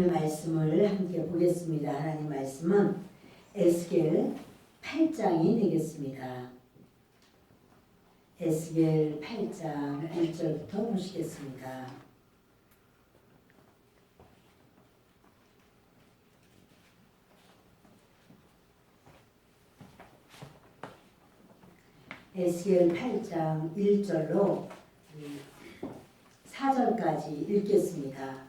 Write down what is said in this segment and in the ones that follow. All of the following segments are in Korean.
말씀을 함께 보겠습니다. 하나님 말씀은 에스겔 8장이 되겠습니다. 에스겔 8장 1절부터 보시겠습니다. 에스겔 8장 1절로 4절까지 읽겠습니다.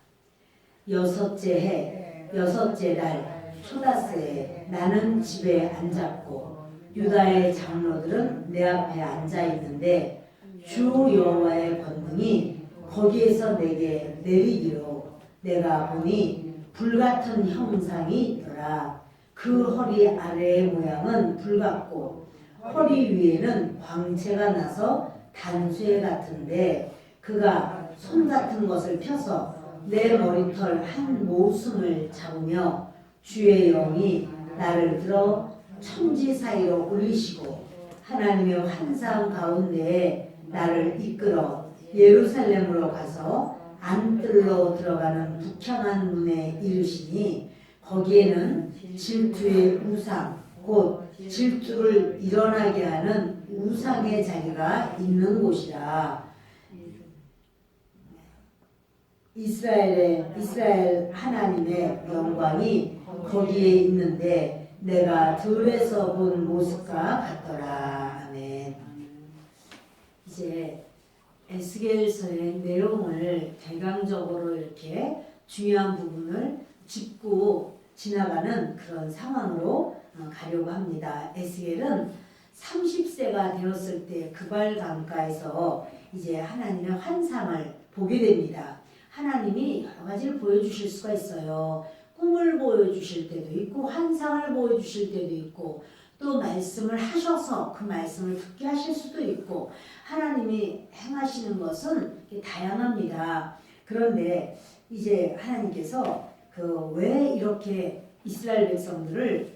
여섯째 해, 여섯째 달, 초다스에 나는 집에 앉았고 유다의 장로들은 내 앞에 앉아 있는데 주 여호와의 권능이 거기에서 내게 내리기로 내가 보니 불같은 형상이 있더라. 그 허리 아래의 모양은 불같고 허리 위에는 광채가 나서 단쇠 같은데 그가 손 같은 것을 펴서 내 머리털 한 모순을 잡으며 주의 영이 나를 들어 천지 사이로 올리시고 하나님의 환상 가운데에 나를 이끌어 예루살렘으로 가서 안뜰로 들어가는 북향한 문에 이르시니 거기에는 질투의 우상 곧 질투를 일어나게 하는 우상의 자리가 있는 곳이라. 이스라엘 하나님의 영광이 거기에 있는데 내가 들에서 본 모습과 같더라. 아멘. 이제 에스겔서의 내용을 대강적으로 이렇게 중요한 부분을 짚고 지나가는 그런 상황으로 가려고 합니다. 에스겔은 30세가 되었을 때 그발 강가에서 이제 하나님의 환상을 보게 됩니다. 하나님이 여러 가지를 보여주실 수가 있어요. 꿈을 보여주실 때도 있고 환상을 보여주실 때도 있고 또 말씀을 하셔서 그 말씀을 듣게 하실 수도 있고 하나님이 행하시는 것은 다양합니다. 그런데 이제 하나님께서 왜 이렇게 이스라엘 백성들을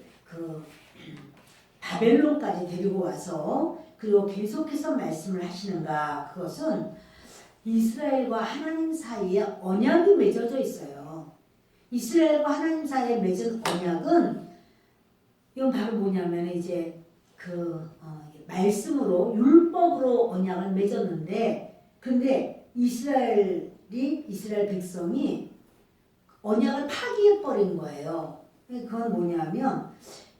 바벨론까지 데리고 와서 그리고 계속해서 말씀을 하시는가? 그것은 이스라엘과 하나님 사이에 언약이 맺어져 있어요. 이스라엘과 하나님 사이에 맺은 언약은 이건 바로 뭐냐면 이제 말씀으로 율법으로 언약을 맺었는데 근데 이스라엘 백성이 언약을 파기해 버린 거예요. 그건 뭐냐면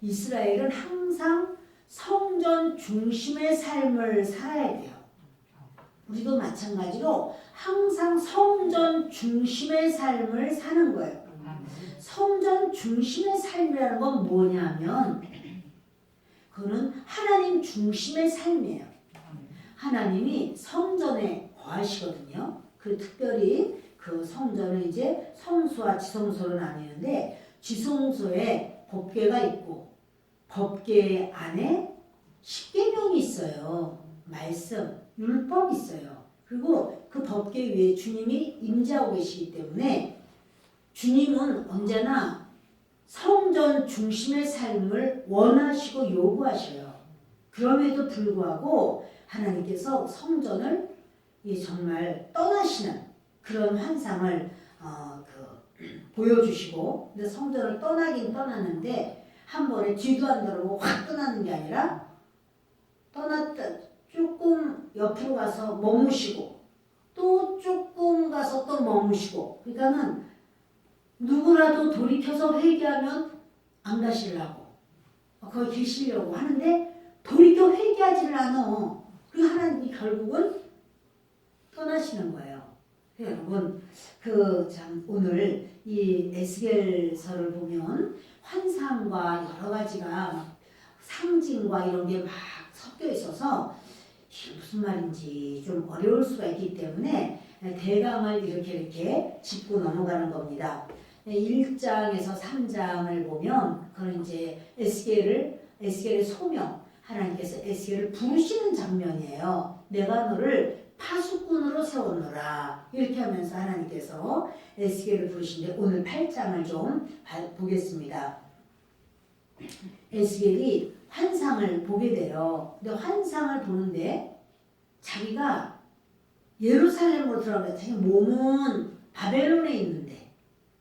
이스라엘은 항상 성전 중심의 삶을 살아야 돼요. 우리도 마찬가지로 항상 성전 중심의 삶을 사는 거예요. 성전 중심의 삶이라는 건 뭐냐면 그거는 하나님 중심의 삶이에요. 하나님이 성전에 거하시거든요. 특별히 그 성전을 이제 성소와 지성소로 나뉘는데 지성소에 법궤가 있고 법궤 안에 십계명이 있어요. 말씀, 율법이 있어요. 그리고 그 법궤 위에 주님이 임재하고 계시기 때문에 주님은 언제나 성전 중심의 삶을 원하시고 요구하셔요. 그럼에도 불구하고 하나님께서 성전을 정말 떠나시는 그런 환상을 보여주시고 근데 성전을 떠나긴 떠났는데 한 번에 뒤도 안 돌아보고 확 떠나는 게 아니라 떠났다 조금 옆으로 가서 머무시고 또 조금 가서 또 머무시고 그러니까는 누구라도 돌이켜서 회개하면 안 가시려고 거기 계시려고 하는데 돌이켜 회개하지를 않아. 그리고 하나님이 결국은 떠나시는 거예요. 여러분 참 오늘 이 에스겔서를 보면 환상과 여러 가지가 상징과 이런 게 막 섞여 있어서 이게 무슨 말인지 좀 어려울 수가 있기 때문에 대강을 이렇게 짚고 넘어가는 겁니다. 1장에서 3장을 보면 그건 이제 에스겔의 소명, 하나님께서 에스겔을 부르시는 장면이에요. 내가 너를 파수꾼으로 세웠노라. 이렇게 하면서 하나님께서 에스겔을 부르시는데 오늘 8장을 좀 보겠습니다. 에스겔이 환상을 보게 돼요. 근데 환상을 보는데 자기가 예루살렘으로 들어가면 자기 몸은 바벨론에 있는데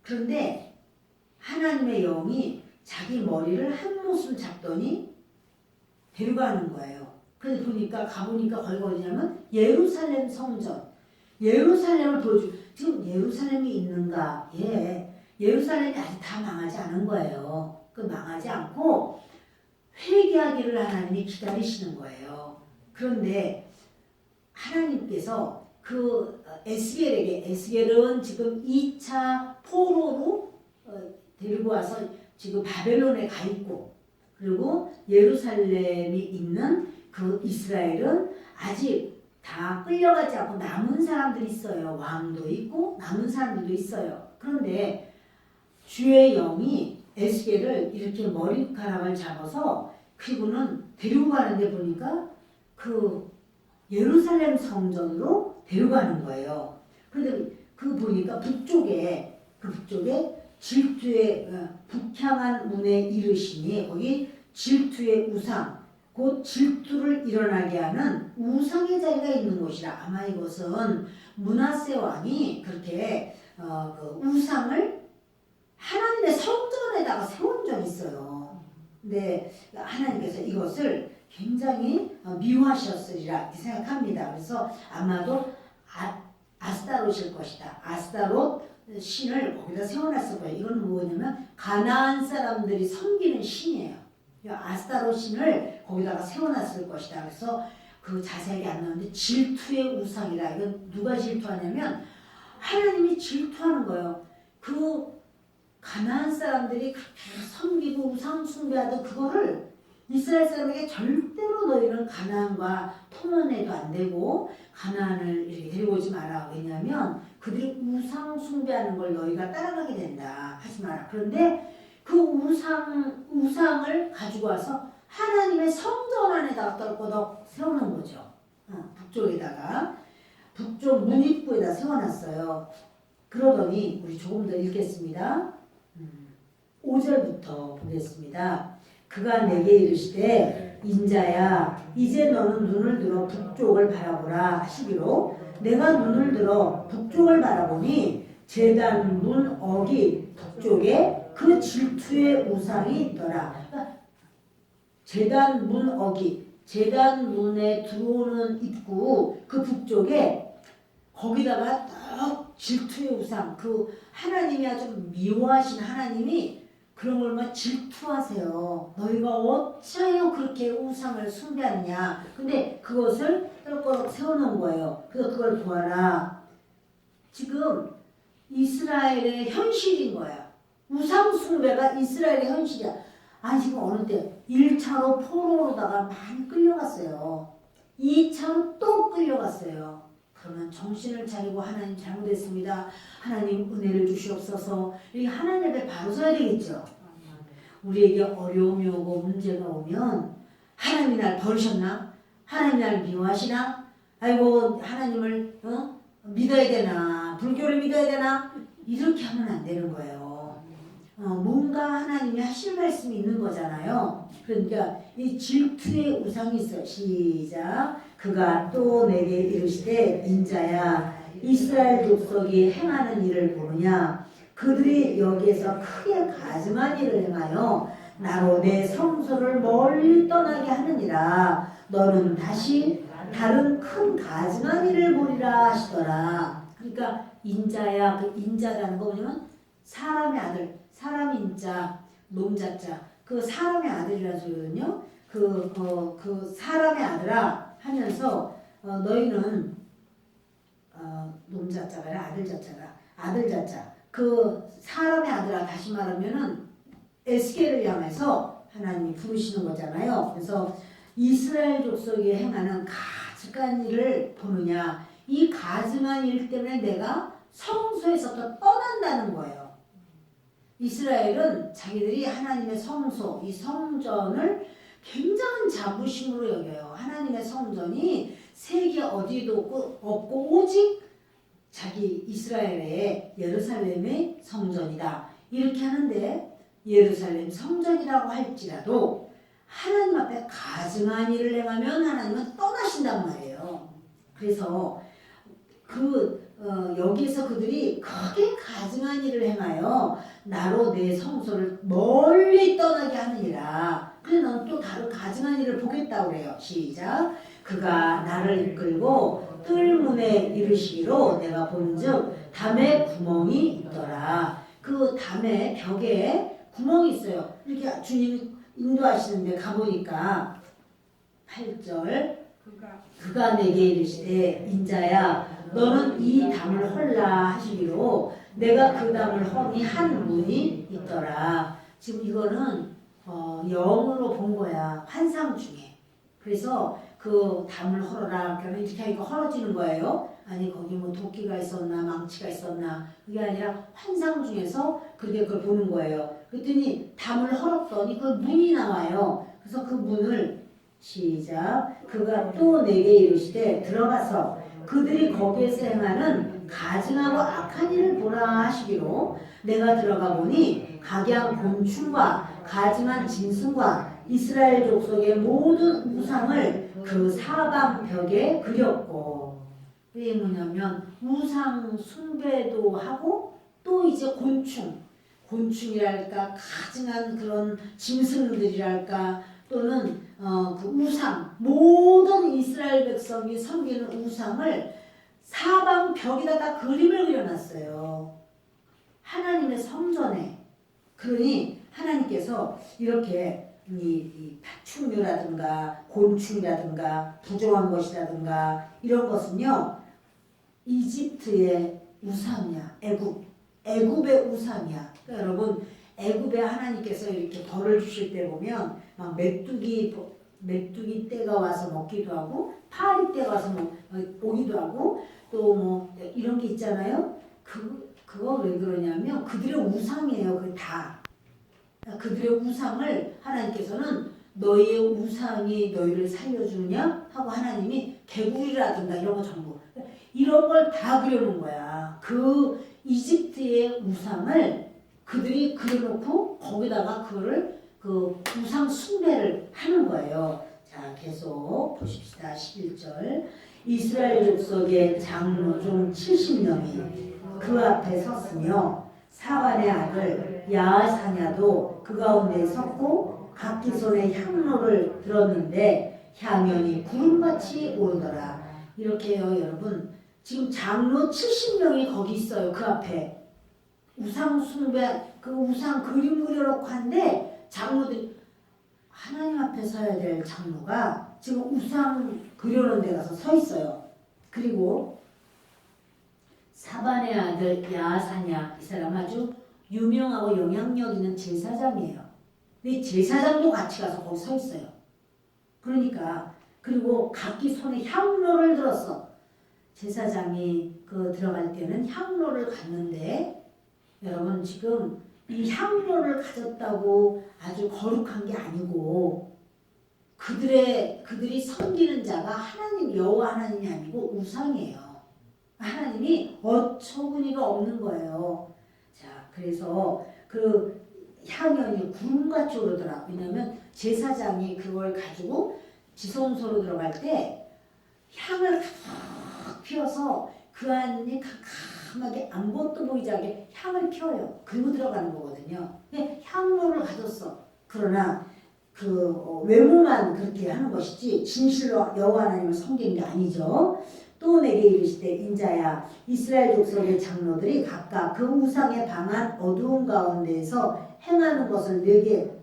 그런데 하나님의 영이 자기 머리를 한 모습 잡더니 데려가는 거예요. 그래서 가보니까 거기가 어디냐면 예루살렘 성전. 예루살렘을 보여주. 지금 예루살렘이 있는가? 예. 예루살렘이 아직 다 망하지 않은 거예요. 그 망하지 않고 회개하기를 하나님이 기다리시는 거예요. 그런데 하나님께서 그 에스겔은 지금 2차 포로로 데리고 와서 지금 바벨론에 가 있고, 그리고 예루살렘이 있는 그 이스라엘은 아직 다 끌려가지 않고 남은 사람들이 있어요. 왕도 있고 남은 사람들도 있어요. 그런데 주의 영이 에스겔을 이렇게 머리카락을 잡아서 그리고는 데리고 가는데 보니까 그 예루살렘 성전으로 데려가는 거예요. 그런데 그 보니까 북쪽에 질투의 북향한 문에 이르시니 거기 질투의 우상, 곧 질투를 일어나게 하는 우상의 자리가 있는 곳이라. 아마 이것은 므낫세 왕이 그렇게 그 우상을 하나님의 성전에다가 세운 적이 있어요. 근데 하나님께서 이것을 굉장히 미워하셨으리라 이렇게 생각합니다. 그래서 아마도 아스타롯일 것이다. 아스타롯 신을 거기다 세워놨을 거예요. 이건 뭐냐면 가나안 사람들이 섬기는 신이에요. 아스타롯 신을 거기다가 세워놨을 것이다. 그래서 그 자세하게 안 나오는데 질투의 우상이라. 이건 누가 질투하냐면 하나님이 질투하는 거예요. 그 가나안 사람들이 그렇게 섬기고 우상 숭배하던 그거를 이스라엘 사람에게 절대로 너희는 가나안과 통혼해도 안 되고 가나안을 이렇게 데리고 오지 마라. 왜냐하면 그들이 우상 숭배하는 걸 너희가 따라가게 된다. 하지 마라. 그런데 그 우상을 가지고 와서 하나님의 성전 안에다가 떨궈덕 세우는 거죠. 북쪽에다가 북쪽 문입구에다 세워놨어요. 그러더니 우리 조금 더 읽겠습니다. 5절부터 보겠습니다. 그가 내게 이르시되 인자야 이제 너는 눈을 들어 북쪽을 바라보라 하시기로 내가 눈을 들어 북쪽을 바라보니 제단 문 어기 북쪽에 그 질투의 우상이 있더라. 제단 문 어기, 제단 문에 들어오는 입구 그 북쪽에 거기다가 딱 질투의 우상, 그 하나님이 아주 미워하신 하나님이 그런 걸 막 질투하세요. 너희가 어찌하여 그렇게 우상을 숭배하느냐. 근데 그것을 떨거덕 세워놓은 거예요. 그래서 그걸 보아라. 지금 이스라엘의 현실인 거야. 우상 숭배가 이스라엘의 현실이야. 지금 어느 때 1차로 포로로다가 많이 끌려갔어요. 2차로 또 끌려갔어요. 그러면 정신을 차리고 하나님 잘못했습니다. 하나님 은혜를 주시옵소서. 이게 하나님 앞에 바로 서야 되겠죠. 우리에게 어려움이 오고 문제가 오면 하나님이 날 버리셨나? 하나님이 날 미워하시나? 아이고 하나님을 믿어야 되나? 불교를 믿어야 되나? 이렇게 하면 안 되는 거예요. 뭔가 하나님이 하실 말씀이 있는 거잖아요. 그러니까 이 질투의 우상이 있어요. 시작. 그가 또 내게 이르시되 인자야 이스라엘 족속이 행하는 일을 보느냐. 그들이 여기에서 크게 가증한 일을 행하여 나로 내 성소를 멀리 떠나게 하느니라. 너는 다시 다른 큰 가증한 일을 보리라 하시더라. 그러니까 인자야, 그 인자라는 거 뭐냐면 사람의 아들, 사람 인자, 놈자자, 그 사람의 아들이라는 소리거든요. 그 사람의 아들아 하면서 너희는 놈자자가 아니라 아들자자가 아들자자. 그 사람의 아들아 다시 말하면은 에스겔을 향해서 하나님이 부르시는 거잖아요. 그래서 이스라엘 족속이 행하는 가증한 일을 보느냐. 이 가증한 일 때문에 내가 성소에서부터 떠난다는 거예요. 이스라엘은 자기들이 하나님의 성소, 이 성전을 굉장한 자부심으로 여겨요. 하나님의 성전이 세계 어디도 없고 오직 자기 이스라엘의 예루살렘의 성전이다. 이렇게 하는데 예루살렘 성전이라고 할지라도 하나님 앞에 가증한 일을 행하면 하나님은 떠나신단 말이에요. 그래서 그 여기서 그들이 크게 가증한 일을 행하여 나로 내 성소를 멀리 떠나게 하느니라. 그래 넌 또 다른 가증한 일을 보겠다고 그래요. 시작. 그가 나를 이끌고 뜰문에 이르시기로 내가 본즉 담에 구멍이 있더라. 그 담에 벽에 구멍이 있어요. 이렇게 주님이 인도하시는데 가보니까 8절 그가 내게 이르시되 인자야 너는 이 담을 헐라 하시기로 내가 그 담을 허니 한 문이 있더라. 지금 이거는 영으로 본 거야. 환상 중에. 그래서 그 담을 헐어라. 그러면 이렇게 하니까 헐어지는 거예요. 아니 거기 뭐 도끼가 있었나 망치가 있었나 그게 아니라 환상 중에서 그렇게 그걸 보는 거예요. 그랬더니 담을 헐었더니 그 문이 나와요. 그래서 그 문을 시작. 그가 또 내게 이르시되 들어가서 그들이 거기에서 행하는 가증하고 악한 일을 보라 하시기로 내가 들어가 보니 각양 곤충과 가증한 짐승과 이스라엘 족속의 모든 우상을 그 사방벽에 그렸고 그게 뭐냐면 우상 숭배도 하고 또 이제 곤충이랄까 가증한 그런 짐승들이랄까 또는 그 우상 모든 이스라엘 백성이 섬기는 우상을 사방 벽에다가 그림을 그려놨어요. 하나님의 성전에. 그러니 하나님께서 이렇게 이 파충류라든가 곤충이라든가 부정한 것이라든가 이런 것은요 이집트의 우상이야. 애굽의 우상이야. 그러니까 여러분 애굽에 하나님께서 이렇게 벌을 주실 때 보면 막 메뚜기 떼가 와서 먹기도 하고 파리 떼가 와서 오기도 하고 또 뭐 이런 게 있잖아요. 그거 왜 그러냐면 그들의 우상이에요. 그 다. 그들의 우상을 하나님께서는 너희의 우상이 너희를 살려주느냐 하고 하나님이 개구리라든가 이런 거 전부 이런 걸 다 그려놓은 거야. 그 이집트의 우상을 그들이 그려놓고 거기다가 그거를 그 우상 숭배를 하는 거예요. 자 계속 보십시다. 11절 이스라엘 족속의 장로 중 70명이 그 앞에 섰으며 사반의 아들 야사냐도 그 가운데 섰고 각기 손에 향로를 들었는데 향연이 구름같이 오르더라. 이렇게요 여러분 지금 장로 70명이 거기 있어요. 그 앞에 우상 숭배 그 우상 그림 그려놓고 한데 장로들이 하나님 앞에 서야 될 장로가 지금 우상 그려놓은 데 가서 서 있어요. 그리고 사반의 아들 야사냐 이 사람 아주 유명하고 영향력 있는 제사장이에요. 근데 제사장도 같이 가서 거기 서 있어요. 그러니까 그리고 각기 손에 향로를 들었어. 제사장이 그 들어갈 때는 향로를 갖는데 여러분 지금 이 향로를 가졌다고 아주 거룩한 게 아니고 그들이 섬기는 자가 하나님 여호와 하나님이 아니고 우상이에요. 하나님이 어처구니가 없는 거예요. 자, 그래서 그 향연이 구름같이 오르더라. 왜냐면 제사장이 그걸 가지고 지성소로 들어갈 때 향을 가득 피워서 그 안에 캄캄하게 아무것도 보이지 않게 향을 피워요. 그리고 들어가는 거거든요. 근데 향로를 가졌어. 그러나 그 외모만 그렇게 하는 것이지 진실로 여호와 하나님을 섬기는 게 아니죠. 또 내게 이르시되 인자야 이스라엘 족속의 장로들이 각각 그 우상에 방한 어두운 가운데에서 행하는 것을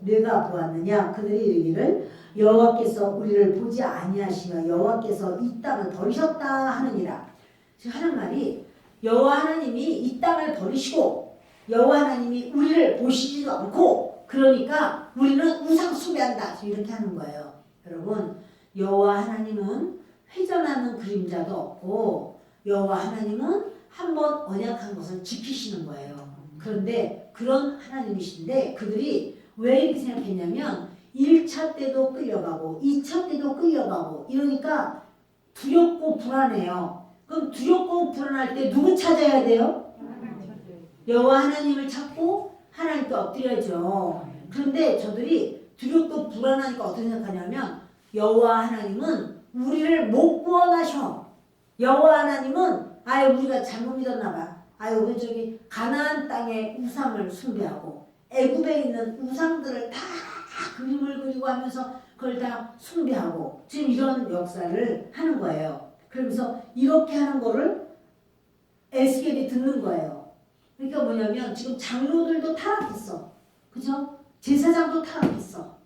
내가 보았느냐. 그들이 이르기를 여호와께서 우리를 보지 아니하시며 여호와께서 이 땅을 버리셨다 하느니라. 지금 하는 말이 여호와 하나님이 이 땅을 버리시고 여호와 하나님이 우리를 보시지도 않고 그러니까 우리는 우상 숭배한다. 이렇게 하는 거예요. 여러분 여호와 하나님은 회전하는 그림자도 없고 여호와 하나님은 한번 언약한 것을 지키시는 거예요. 그런데 그런 하나님이신데 그들이 왜 이렇게 생각했냐면 1차 때도 끌려가고 2차 때도 끌려가고 이러니까 두렵고 불안해요. 그럼 두렵고 불안할 때 누구 찾아야 돼요? 여호와 하나님을 찾고 하나님께 엎드려야죠. 그런데 저들이 두렵고 불안하니까 어떻게 생각하냐면 여호와 하나님은 우리를 못 구원하셔. 여호와 하나님은 아유 우리가 잘못 믿었나 봐. 아유 왜 저기 가나안 땅에 우상을 숭배하고 애굽에 있는 우상들을 다 그림을 그리고 하면서 그걸 다 숭배하고 지금 이런 역사를 하는 거예요. 그러면서 이렇게 하는 거를 에스겔이 듣는 거예요. 그러니까 뭐냐면 지금 장로들도 타락했어. 그죠? 제사장도 타락했어.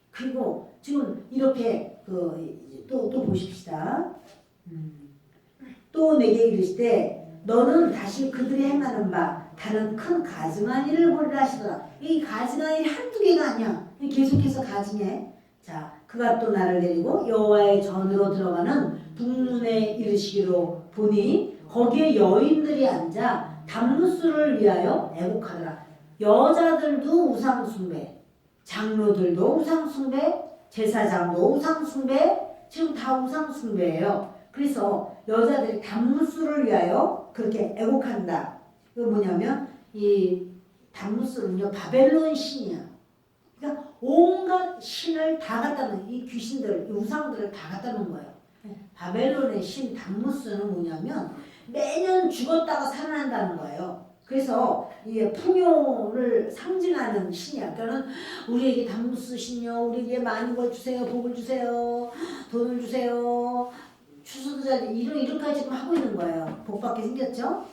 그리고 지금 이렇게 또 보십시다. 또 내게 이르시되 너는 다시 그들이 행하는 바 다른 큰 가증한 일을 보리라 하시더라. 이 가증한 일이 한두 개가 아니야. 계속해서 가증해. 자, 그가 또 나를 데리고 여호와의 전으로 들어가는 북문에 이르시기로 보니 거기에 여인들이 앉아 담루스를 위하여 애곡하더라. 여자들도 우상숭배, 장로들도 우상숭배, 제사장도 우상숭배, 지금 다 우상숭배예요. 그래서 여자들이 담루스를 위하여 그렇게 애곡한다. 이거 뭐냐면 이 담루스는요 바벨론 신이야. 그러니까 온갖 신을 다 갖다 놓은 이 귀신들, 이 우상들을 다 갖다 놓은 거예요. 바벨론의 신 담루스는 뭐냐면 매년 죽었다가 살아난다는 거예요. 그래서 이게 풍요를 상징하는 신이야. 그러니까 우리에게 담루스 신이요, 우리에게 많은 걸 주세요, 복을 주세요, 돈을 주세요. 추수도 잘 이렇게 지금 하고 있는 거예요. 복받게 생겼죠?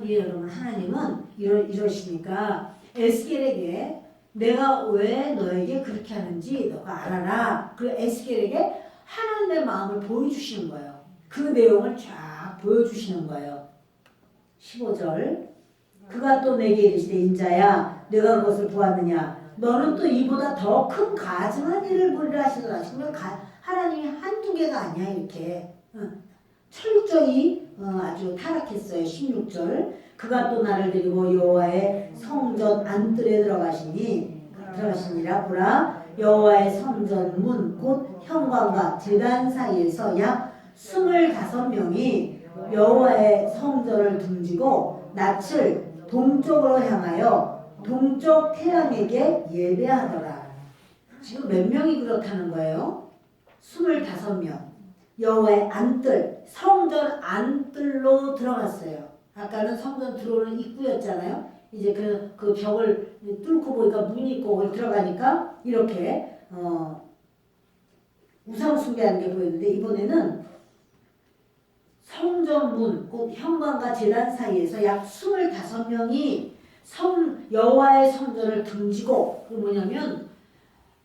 여러분 하나님은 이러시니까 에스겔에게 내가 왜 너에게 그렇게 하는지 너가 알아라. 그리고 에스겔에게 하나님의 마음을 보여주시는 거예요. 그 내용을 쫙 보여주시는 거예요. 15절 그가 또 내게 이르시되 인자야 내가 그것을 보았느냐 너는 또 이보다 더 큰 가증한 일을 보리라 하시더라. 정말 하나님이 한두 개가 아니야 이렇게. 철저히 아주 타락했어요. 16절 그가 또 나를 데리고 여호와의 성전 안뜰에 들어가시니라. 보라 여호와의 성전 문 곧 현관과 제단 사이에서 약 25명이 여호와의 성전을 등지고 낯을 동쪽으로 향하여 동쪽 태양에게 예배하더라. 지금 몇 명이 그렇다는 거예요? 25명. 여호와의 안뜰, 성전 안뜰로 들어갔어요. 아까는 성전 들어오는 입구였잖아요. 이제 그 벽을 뚫고 보니까 문이 있고 거기 들어가니까 이렇게 우상 숭배하는 게 보였는데 이번에는 성전 문, 곧 현관과 제단 사이에서 약 25명이 여호와의 성전을 등지고 그 뭐냐면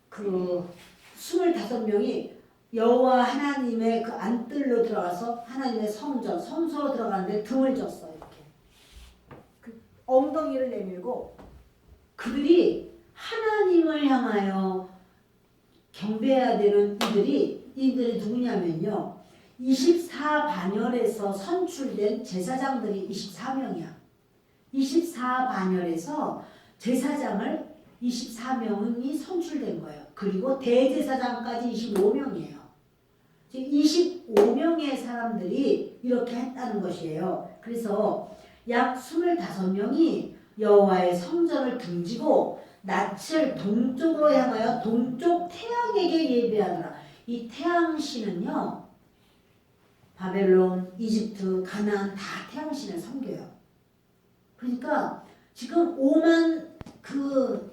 그 25명이 여호와 하나님의 그 안뜰로 들어가서 하나님의 성전, 성소로 들어가는데 등을 졌어. 이렇게. 그 엉덩이를 내밀고 그들이 하나님을 향하여 경배해야 되는 이들이 누구냐면요. 24반열에서 선출된 제사장들이 24명이야. 24반열에서 제사장을 24명이 선출된 거예요. 그리고 대제사장까지 25명이에요. 25명의 사람들이 이렇게 했다는 것이에요. 그래서 약 25명이 여호와의 성전을 등지고 낯을 동쪽으로 향하여 동쪽 태양에게 예배하더라. 이 태양신은요. 바벨론, 이집트, 가나안 다 태양신을 섬겨요. 그러니까 지금 오만 그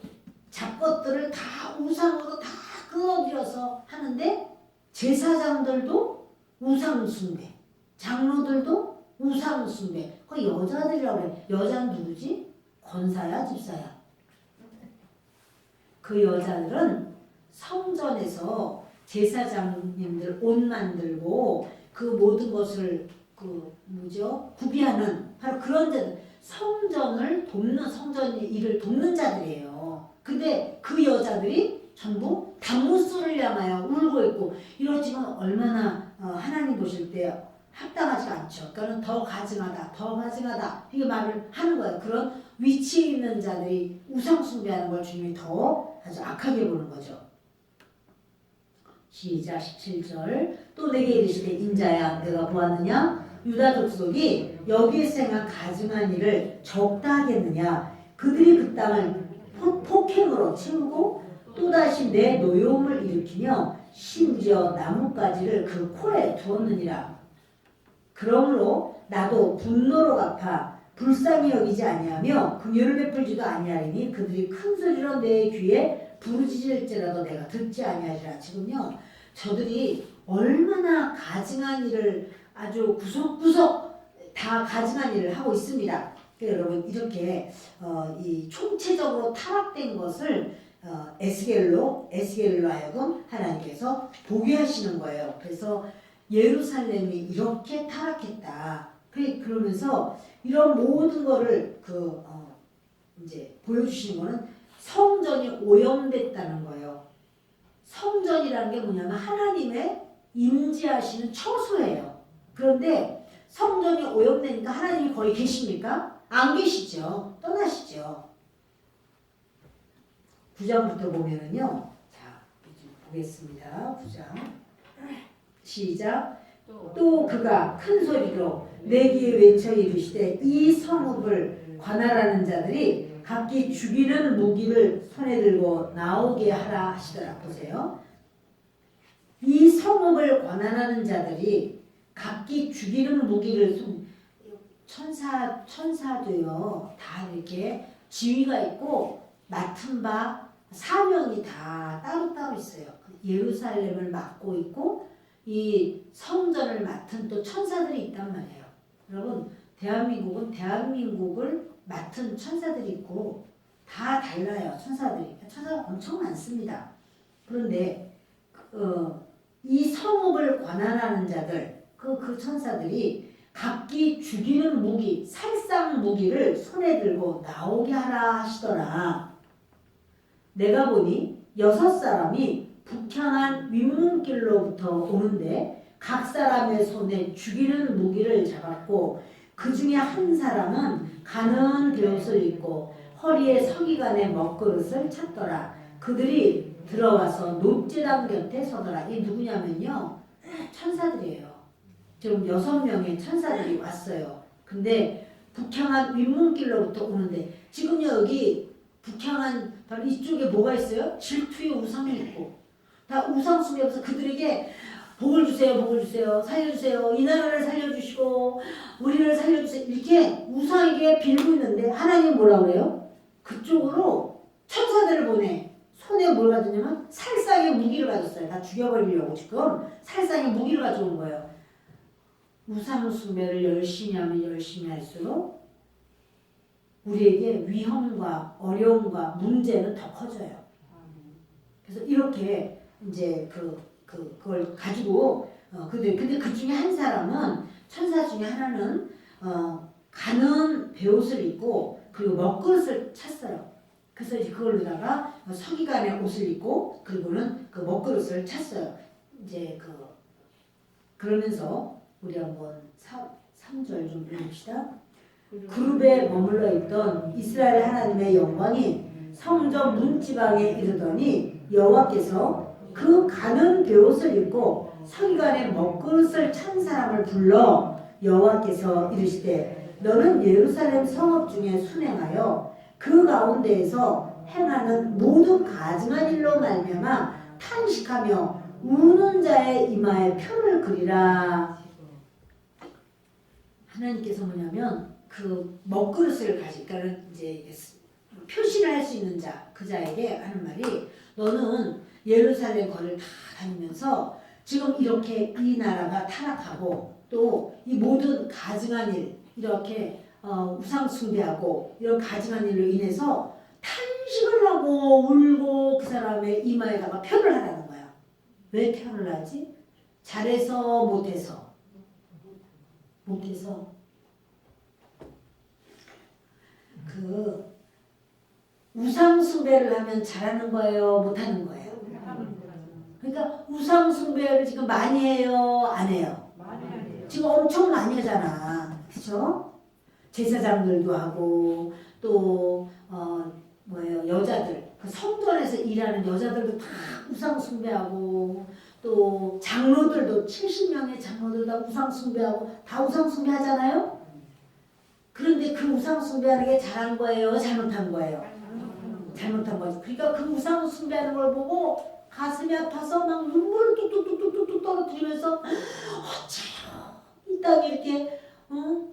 잡것들을 다 우상으로 다 끌어들여서 하는데 제사장들도 우상숭배, 장로들도 우상숭배. 그 여자들이라고 그래. 여자는 누구지? 권사야, 집사야? 그 여자들은 성전에서 제사장님들 옷 만들고 그 모든 것을 구비하는 바로 그런 자들, 성전을 돕는 성전 일을 돕는 자들이에요. 근데 그 여자들이 전부 담무스를 향하여 울고 있고 이러지만 얼마나 하나님 보실 때 합당하지 않죠. 그러니까 더 가증하다 이게 말을 하는 거예요. 그런 위치에 있는 자들이 우상 숭배하는 걸 주님이 더 아주 악하게 보는 거죠. 시작 17절 또 내게 이르시되 인자야 내가 보았느냐 유다 족속이 여기에서 행한 가증한 일을 적다 하겠느냐 그들이 그 땅을 폭행으로 채우고 또다시 내 노여움을 일으키며 심지어 나뭇가지를 그 코에 두었느니라. 그러므로 나도 분노로 갚아 불쌍히 여기지 아니하며 긍휼을 베풀지도 아니하리니 그들이 큰 소리로 내 귀에 부르짖을지라도 내가 듣지 아니하리라. 지금요 저들이 얼마나 가증한 일을 아주 구석구석 다 가증한 일을 하고 있습니다. 여러분 이렇게 이 총체적으로 타락된 것을 에스겔로 하여금 하나님께서 보게 하시는 거예요. 그래서 예루살렘이 이렇게 타락했다. 그러면서 이런 모든 거를 이제 보여주시는 거는 성전이 오염됐다는 거예요. 성전이라는 게 뭐냐면 하나님의 임재하시는 처소예요. 그런데 성전이 오염되니까 하나님이 거기 계십니까? 안 계시죠. 떠나시죠. 9장부터 보면은요. 자, 보겠습니다. 9장. 시작. 또 그가 큰 소리로 내 귀에 외쳐 이르시되 이 성읍을 관할하는 자들이 각기 죽이는 무기를 손에 들고 나오게 하라 하시더라. 보세요. 이 성읍을 관할하는 자들이 각기 죽이는 무기를 천사도요 다 이렇게 지위가 있고 맡은 바 사명이 다 따로따로 있어요. 예루살렘을 맡고 있고 이 성전을 맡은 또 천사들이 있단 말이에요. 여러분 대한민국은 대한민국을 맡은 천사들이 있고 다 달라요. 천사가 엄청 많습니다. 그런데 이 성읍을 관할하는 자들 그 천사들이 각기 죽이는 무기 살상 무기를 손에 들고 나오게 하라 하시더라. 내가 보니 6사람이 북향한 윗문길로부터 오는데 각 사람의 손에 죽이는 무기를 잡았고 그 중에 한 사람은 가는 베옷을 입고 허리에 서기관의 먹그릇을 찼더라. 그들이 들어와서 노제단 곁에 서더라. 이 누구냐면요 천사들이에요. 지금 6명의 천사들이 왔어요. 근데 북향한 윗문길로부터 오는데 지금요 여기 북향한 바로 이쪽에 뭐가 있어요? 질투의 우상이 있고 다 우상 숭배하면서 그들에게 복을 주세요, 복을 주세요, 살려주세요, 이 나라를 살려주시고 우리를 살려주세요 이렇게 우상에게 빌고 있는데 하나님 뭐라 그래요? 그쪽으로 천사들을 보내. 손에 뭘 가졌냐면 살상의 무기를 가졌어요. 다 죽여버리려고 지금 살상의 무기를 가져온 거예요. 우상 숭배를 열심히 하면 열심히 할수록 우리에게 위험과 어려움과 문제는 더 커져요. 그래서 이렇게 이제 그걸 가지고 근데 그 중에 한 사람은 천사 중에 하나는 가는 베옷을 입고 그리고 먹그릇을 찼어요. 그래서 이제 그걸로다가 서기관의 옷을 입고 그리고는 그 먹그릇을 찼어요. 이제 그러면서 우리 한번 3절 좀 읽읍시다. 그룹에 머물러 있던 이스라엘 하나님의 영광이 성전 문지방에 이르더니 여호와께서 그 가는 베옷을 입고 서기관의 먹그릇을 찬 사람을 불러 여호와께서 이르시되 너는 예루살렘 성읍 중에 순행하여 그 가운데에서 행하는 모든 가증한 일로 말미암아 탄식하며 우는 자의 이마에 표를 그리라. 하나님께서 뭐냐면 그 먹그릇을 그러니까 이제 표시를 할 수 있는 자, 그 자에게 하는 말이 너는 예루살렘 거리를 다 다니면서 지금 이렇게 이 나라가 타락하고 또 이 모든 가증한 일 이렇게 우상 숭배하고 이런 가증한 일로 인해서 탄식을 하고 울고 그 사람의 이마에다가 표를 하라는 거야. 왜 표를 하지? 잘해서 못해서 그 우상 숭배를 하면 잘하는 거예요, 못하는 거예요? 그러니까 우상 숭배를 지금 많이 해요, 안 해요? 지금 엄청 많이 하잖아, 그렇죠? 제사장들도 하고 또 여자들 그 성전에서 일하는 여자들도 다 우상 숭배하고 또 장로들도 70명의 장로들 다 우상 숭배하고 다 우상 숭배하잖아요. 그런데 그 우상 숭배하는 게 잘한 거예요, 잘못한 거예요? 잘못한 거지. 그러니까 그 우상 숭배하는 걸 보고 가슴이 아파서 막 눈물을 뚝뚝뚝뚝뚝 떨어뜨리면서 어째요 이 땅에 이렇게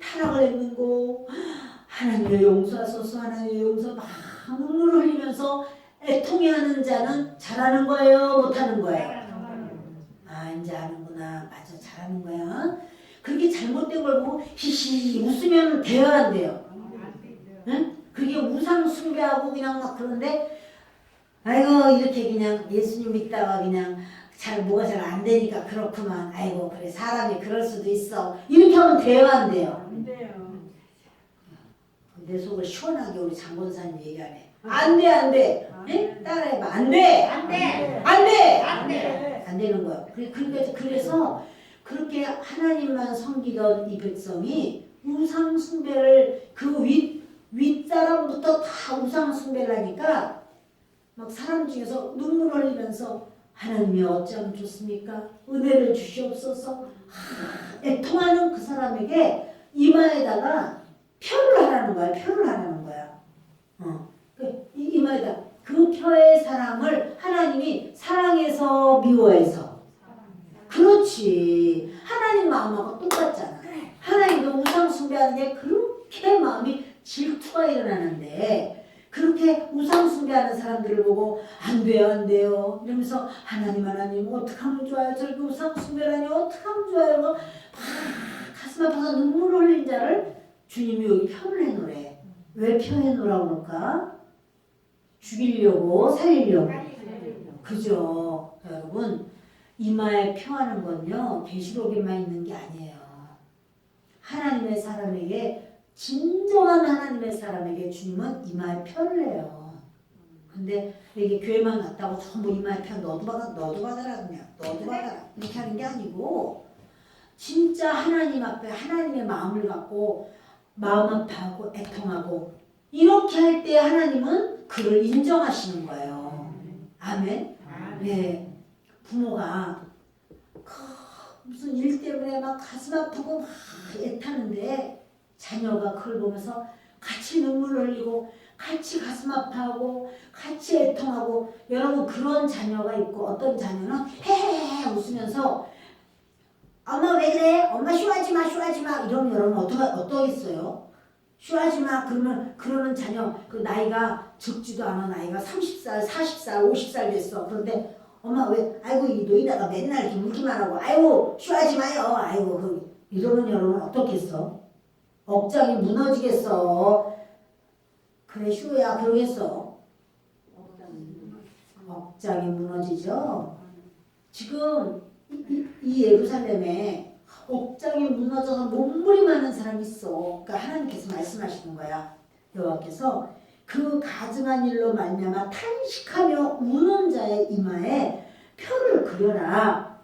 타락을 했는고 하나님의 용서하소서 하나님의 용서 막 눈물을 흘리면서 애통해하는 자는 잘하는 거예요 못하는 거예요? 아 이제 아는구나. 맞아 잘하는 거야. 그렇게 잘못된 걸 보고 히히 웃으면 대화 안 돼요. 응? 그게 우상 숭배하고 그냥 막 그런데 아이고 이렇게 그냥 예수님 믿다가 그냥 뭐가 잘 안 되니까 그렇구만. 아이고 그래 사람이 그럴 수도 있어. 이렇게 하면 대화 안 돼요. 안 돼요. 내 속을 시원하게 우리 장본사님 얘기하네. 안 돼, 안 돼. 응? 따라해봐. 안 돼. 안 돼. 안 돼. 안 돼. 안 되는 거예요. 그래서 그렇게 하나님만 섬기던 이 백성이 우상 숭배를 그 윗사람부터 다 우상 숭배를 하니까 막 사람 중에서 눈물 흘리면서 하나님이 어찌하면 좋습니까? 은혜를 주시옵소서. 애통하는 그 사람에게 이마에다가 표를 하라는 거야. 표를 하라는 거야. 이마에다 그 표의 사람을 하나님이 사랑해서 미워해서. 그렇지. 하나님 마음하고 똑같잖아. 하나님도 우상 숭배하는 게 그렇게 마음이 질투가 일어나는데 그렇게 우상 숭배하는 사람들을 보고 안 돼요 안 돼요 이러면서 하나님 어떻게 하면 좋아요? 저렇게 우상 숭배를 하니 어떻게 하면 좋아요? 막 가슴 아파서 눈물 흘린 자를 주님이 여기 표를 해놓으래. 왜 표 해놓으라고 그럴까? 죽이려고 살리려고. 그죠? 여러분 이마에 표하는 건요 계시록에만 있는 게 아니에요. 하나님의 사람에게 진정한 하나님의 사람에게 주님은 이마에 표를 해요. 근데 이게 교회만 갔다고 전부 이마에 표 너도 받아라 그냥 너도 받아라 이렇게 하는 게 아니고 진짜 하나님 앞에 하나님의 마음을 갖고 마음 아파하고 애통하고 이렇게 할 때 하나님은 그를 인정하시는 거예요. 아멘. 네. 부모가 무슨 일 때문에 막 가슴 아프고 막 애타는데 자녀가 그걸 보면서 같이 눈물 흘리고 같이 가슴 아파하고 같이 애통하고 여러분 그런 자녀가 있고 어떤 자녀는 헤헤헤 웃으면서 엄마 왜 그래? 엄마 쇼하지 마 이러면 여러분 어떠겠어요? 쇼하지 마 그러는 자녀 그 나이가 적지도 않아. 나이가 30살 40살 50살 됐어. 그런데 엄마 왜 아이고 너희다가 맨날 이렇게 울기만 하고 아이고 쇼하지 마요 아이고 이러면 여러분 어떻겠어? 억장이 무너지겠어. 그래 쇼야 그러겠어. 억장이 무너지죠. 지금 이 예루살렘에 억장이 무너져서 몸부림하는 사람이 있어. 그러니까 하나님께서 말씀하시는 거야. 여호와께서 그 가증한 일로 말미암아 탄식하며 우는 자의 이마에 표를 그려라.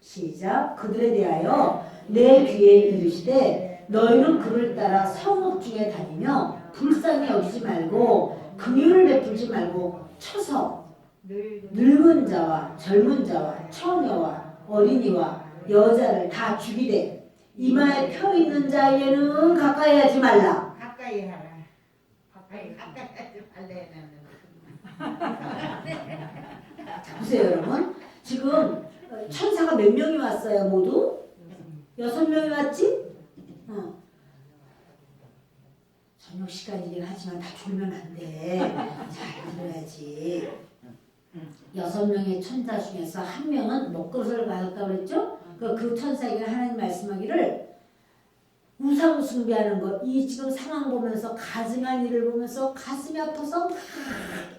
시작. 그들에 대하여 내 귀에 이르시되 너희는 그를 따라 성읍 중에 다니며 불쌍히 여기지 말고 긍휼을 베풀지 말고 쳐서 늙은 자와 젊은 자와 처녀와 어린이와 여자를 다 죽이되 이마에 표 있는 자에게는 가까이 하지 말라. 가까이 하라. 가까이 하지 말라. 자 보세요 여러분. 지금 천사가 몇 명이 왔어요 모두? 6명이 왔지? 저녁 시간이긴 하지만 다 졸면 안 돼. 잘 들어야지. 6명의 천사 중에서 1명은 먹것을 받았다고 그랬죠? 그 천사에게 하나님 말씀하기를 우상 숭배하는 것, 이 지금 상황 보면서 가증한 일을 보면서 가슴이 아파서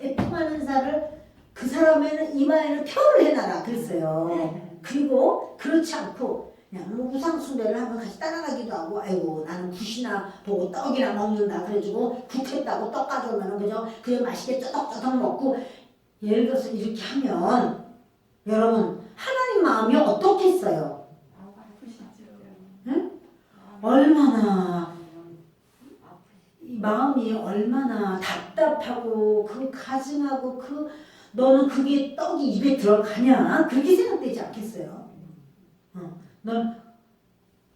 애통하는 자를 그 사람에는 이마에는 표를 해놔라 그랬어요. 그리고 그렇지 않고 그냥 우상 숭배를 하면 같이 따라가기도 하고 아이고 나는 굿이나 보고 떡이나 먹는다 그래가지고 굿했다고 떡 가져오면 그죠? 그냥 맛있게 쪼덕쪼덕 먹고 예를 들어서 이렇게 하면 여러분 하나님 마음이 어떻겠어요? 응? 얼마나 이 마음이 얼마나 답답하고 그 가증하고 너는 그게 떡이 입에 들어가냐 그렇게 생각되지 않겠어요? 넌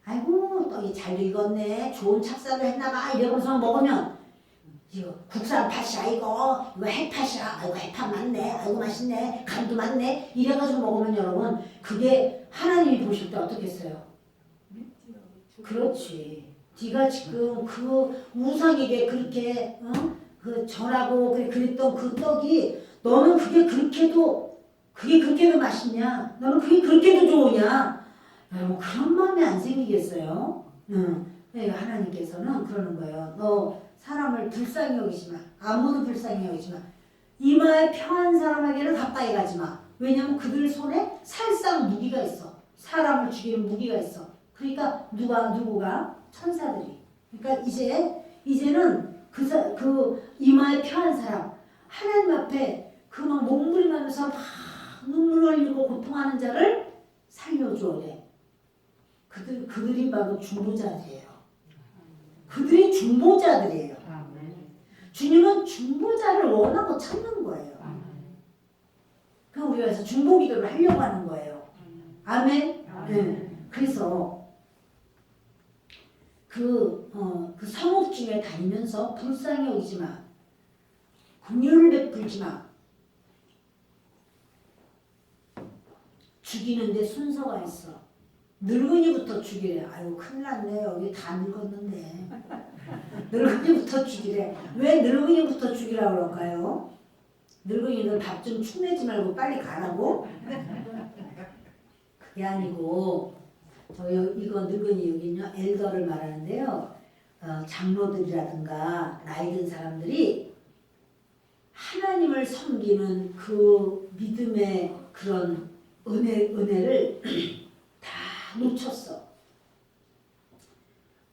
아이고 떡이 잘 익었네 좋은 찹쌀을 했나봐 이러면서 먹으면 이거 국산 팥이야 이거 햇팥이야 아이고 햇팥 맞네 아이고 맛있네 간도 맞네 이래가지고 먹으면 여러분 그게 하나님이 보실 때 어떻겠어요? 그렇지. 네가 지금 그 우상에게 그렇게 그 절하고 그랬던 그 떡이 너는 그게 그렇게도 맛있냐? 너는 그게 그렇게도 좋으냐? 여러분 그런 마음이 안 생기겠어요? 네, 하나님께서는 그러는 거예요. 너 사람을 불쌍히 여기지 마. 아무도 불쌍히 여기지 마. 이마에 평한 사람에게는 가까이 가지 마. 왜냐면 그들 손에 살상 무기가 있어. 사람을 죽이는 무기가 있어. 그러니까 누구가? 천사들이. 그러니까 이제는 그 이마에 평한 사람, 하나님 앞에 그 막 몸부림하면서 막 눈물 흘리고 고통하는 자를 살려줘야 돼. 그들이 바로 중보자들이에요. 그들이 중보자들이에요. 주님은 중보자를 원하고 찾는 거예요. 그럼 우리가 그래서 중보기도를 하려고 하는 거예요. 아멘? 네. 그래서 그 성읍 중에 다니면서 불쌍히 여기지 마. 긍휼을 베풀지 마. 죽이는데 순서가 있어. 늙은이부터 죽이래. 아유 큰일 났네. 여기 다 늙었는데. 늙은이부터 죽이래. 왜 늙은이부터 죽이라고 그럴까요? 늙은이들 밥 좀 축내지 말고 빨리 가라고? 그게 아니고 이거 늙은이 여기는요 엘더를 말하는데요. 장로들이라든가 나이 든 사람들이 하나님을 섬기는 그 믿음의 그런 은혜를 다 놓쳤어.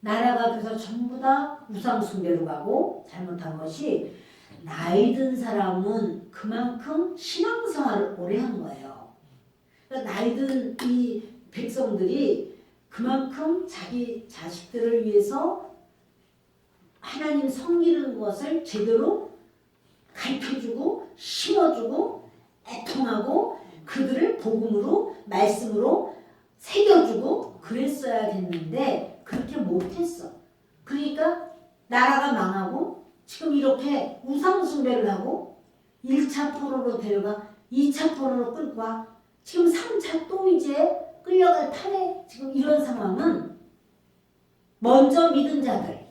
나라가 그래서 전부 다 우상숭배로 가고 잘못한 것이 나이 든 사람은 그만큼 신앙생활을 오래 한 거예요. 그러니까 나이 든 이 백성들이 그만큼 자기 자식들을 위해서 하나님 섬기는 것을 제대로 가르쳐주고 심어주고 애통하고 그들을 복음으로 말씀으로 새겨주고 그랬어야 됐는데 그렇게 못했어. 그러니까 나라가 망하고 지금 이렇게 우상숭배를 하고 1차 포로로 데려가 2차 포로로 끌고 와 지금 3차 또 이제 끌려갈 판에 지금 이런 상황은 먼저 믿은 자들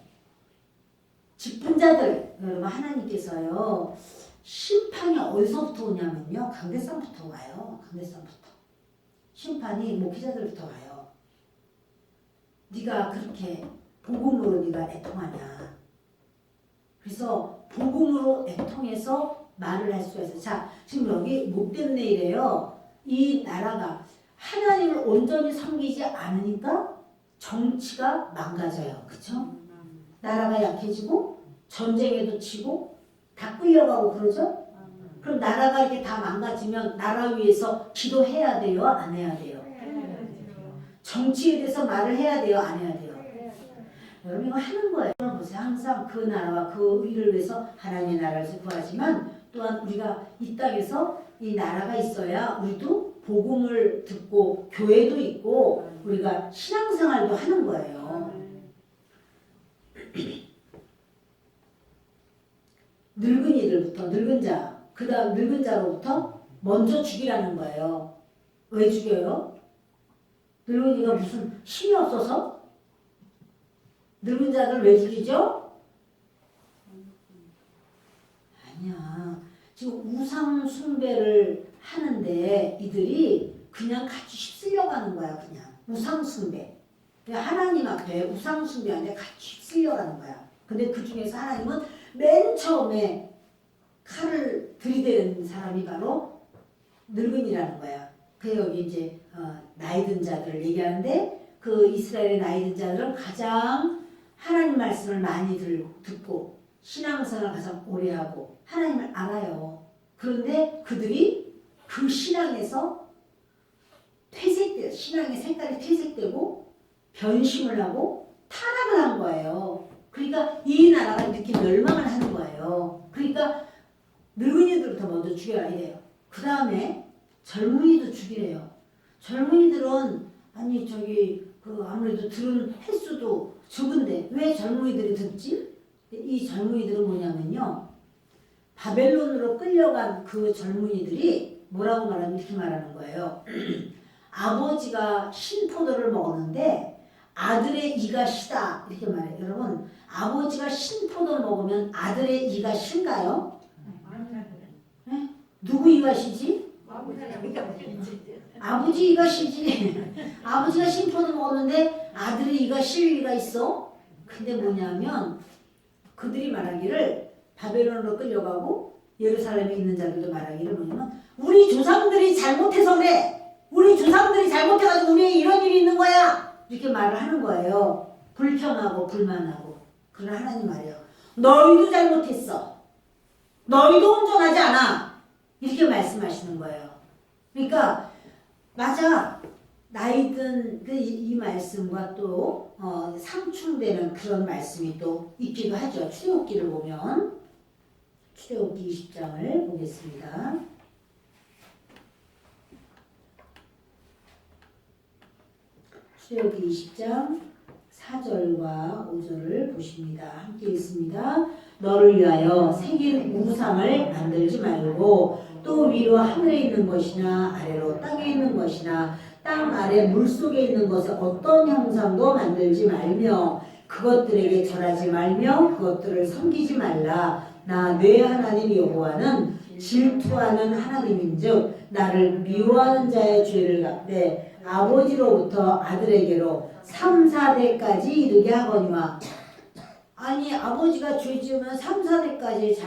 직분 자들 여러분 하나님께서요 심판이 어디서부터 오냐면요 강대상부터 와요. 강대상부터 심판이 목회자들부터 와요. 네가 그렇게 복음으로 네가 애통하냐. 그래서 복음으로 애통해서 말을 할 수가 있어요. 자 지금 여기 못된 내일에요. 이 나라가 하나님을 온전히 섬기지 않으니까 정치가 망가져요. 그쵸? 나라가 약해지고 전쟁에도 치고 다 끌려가고 그러죠? 그럼 나라가 이렇게 다 망가지면 나라 위해서 기도해야 돼요? 안 해야 돼요? 정치에 대해서 말을 해야 돼요? 안 해야 돼요? 여러분 이거 하는 거예요. 보세요. 항상 그 나라와 그 일을 위해서 하나님의 나라를 구하지만 또한 우리가 이 땅에서 이 나라가 있어야 우리도 복음을 듣고 교회도 있고 우리가 신앙생활도 하는 거예요. 늙은이들부터 늙은 자 그 다음 늙은 자로부터 먼저 죽이라는 거예요. 왜 죽여요? 늙은이가 무슨 힘이 없어서? 늙은 자들 왜 죽이죠? 아니야. 지금 우상 숭배를 하는데 이들이 그냥 같이 휩쓸려 가는 거야. 그냥 우상 숭배. 하나님 앞에 우상 숭배하는데 같이 휩쓸려 가는 거야. 근데 그 중에서 하나님은 맨 처음에 칼을 들이대는 사람이 바로 늙은이라는 거야. 그 여기 이제 나이 든 자들을 얘기하는데 그 이스라엘의 나이 든 자들은 가장 하나님 말씀을 많이 듣고 신앙생활을 가장 오래 하고 하나님을 알아요. 그런데 그들이 그 신앙에서 신앙의 색깔이 퇴색되고 변심을 하고 타락을 한 거예요. 그러니까 이 나라가 이렇게 멸망을 하는 거예요. 그러니까 늙은이들부터 먼저 죽여야 돼요. 그 다음에 젊은이도 죽이래요. 젊은이들은 아니 아무래도 들은 횟수도 적은데 왜 젊은이들이 듣지? 이 젊은이들은 뭐냐면요. 바벨론으로 끌려간 그 젊은이들이 뭐라고 말하면 이렇게 말하는 거예요. 아버지가 신포도를 먹었는데 아들의 이가 시다 이렇게 말해요. 여러분 아버지가 신포도를 먹으면 아들의 이가 신가요? 네? 누구 이가 시지? 아버지 이가 시지. 아버지가 신포도 먹었는데 아들의 이가 실 리가 있어? 근데 뭐냐면 그들이 말하기를 바벨론으로 끌려가고 예루살렘에 있는 자들도 말하기를 뭐냐면 우리 조상들이 잘못해서 그래. 우리 조상들이 잘못해가지고 우리에 이런 일이 있는 거야. 이렇게 말을 하는 거예요. 불평하고 불만하고. 그러나 하나님 말이에요. 너희도 잘못했어. 너희도 온전하지 않아. 이렇게 말씀하시는 거예요. 그러니까 맞아. 나이 든 이 말씀과 또 상충되는 그런 말씀이 또 있기도 하죠. 출애굽기를 보면 출애굽기 20장을 보겠습니다. 출애굽기 20장 4절과 5절을 보십니다. 함께 읽습니다. 너를 위하여 새긴 우상을 만들지 말고 또 위로 하늘에 있는 것이나 아래로 땅에 있는 것이나 땅 아래 물속에 있는 것에 어떤 형상도 만들지 말며 그것들에게 절하지 말며 그것들을 섬기지 말라. 나 내 하나님 여호와는 질투하는 하나님인즉 나를 미워하는 자의 죄를 갚되 아버지로부터 아들에게로 3, 4대까지 이르게 하거니와. 아니 아버지가 죄 지으면 3, 4대까지